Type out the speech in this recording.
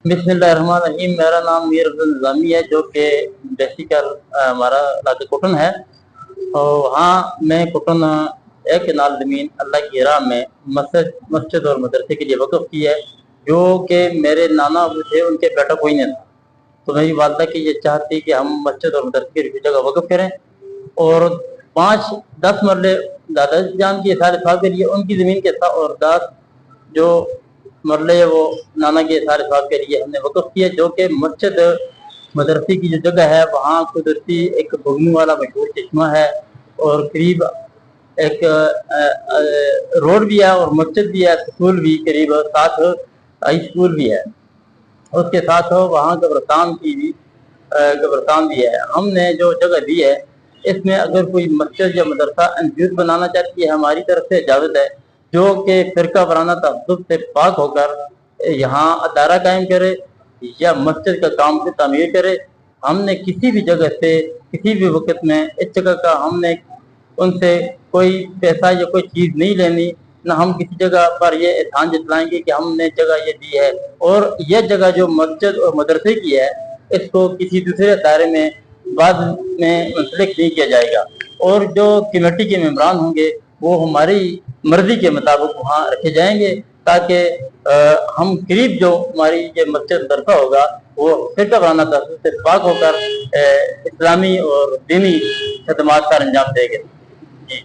बिस्मिल्लाहिर्रहमानिर्रहीम। मेरा नाम मीर अब्दुल निज़ामी है, जो कि बेसिकल हमारा इलाका कुटन है। और वहाँ मैं कुटन एक नाल ज़मीन अल्लाह की राह में मस्जिद और मदरसे के लिए वक़्फ़ की है, जो कि मेरे नाना अबू थे, उनके बेटा कोई नहीं था। तो मेरी वालदा की ये चाहत थी कि हम मस्जिद और मदरसे की जगह वक़्फ़ करें, और 5-10 मरले दादा जान की सारे साहब के लिए उनकी ज़मीन के साथ, और 10 जो मरले वो नाना के सारे साहब के लिए हमने वक़्फ़ किया, जो कि मस्जिद मदरसे की जो जगह है वहाँ कुदरती एक बगनू वाला मशहूर चश्मा है, और करीब एक रोड भी है और मस्जिद भी है, स्कूल भी करीब 7 हाई स्कूल भी है। उसके साथ वहाँ कब्रस्तान भी है। हमने जो जगह दी है इसमें अगर कोई मस्जिद या मदरसा इंस्टीट्यूट बनाना चाहती है, हमारी तरफ से इजाज़त है, जो कि फ़िरका वाराना तअस्सुब से पाक होकर यहाँ अदारा कायम करे या मस्जिद का काम से तामीर करे। हमने किसी भी जगह से किसी भी वक्त में इस जगह का हमने उनसे कोई पैसा या कोई चीज़ नहीं लेनी, ना हम किसी जगह पर ये एहसान जतलाएंगे कि हमने जगह ये दी है। और यह जगह जो मस्जिद और मदरसे की है, इसको किसी दूसरे अदारे में बाद में मुंसलिक नहीं किया जाएगा, और जो कमेटी के मेंबरान होंगे वो हमारी मर्जी के मुताबिक वहाँ रखे जाएंगे, ताकि हम करीब जो हमारी ये मस्जिद मदरसा होगा वो फ़िरका वाराना तअस्सुब से पाक होकर इस्लामी और दीनी खदमात का अंजाम देंगे। जी।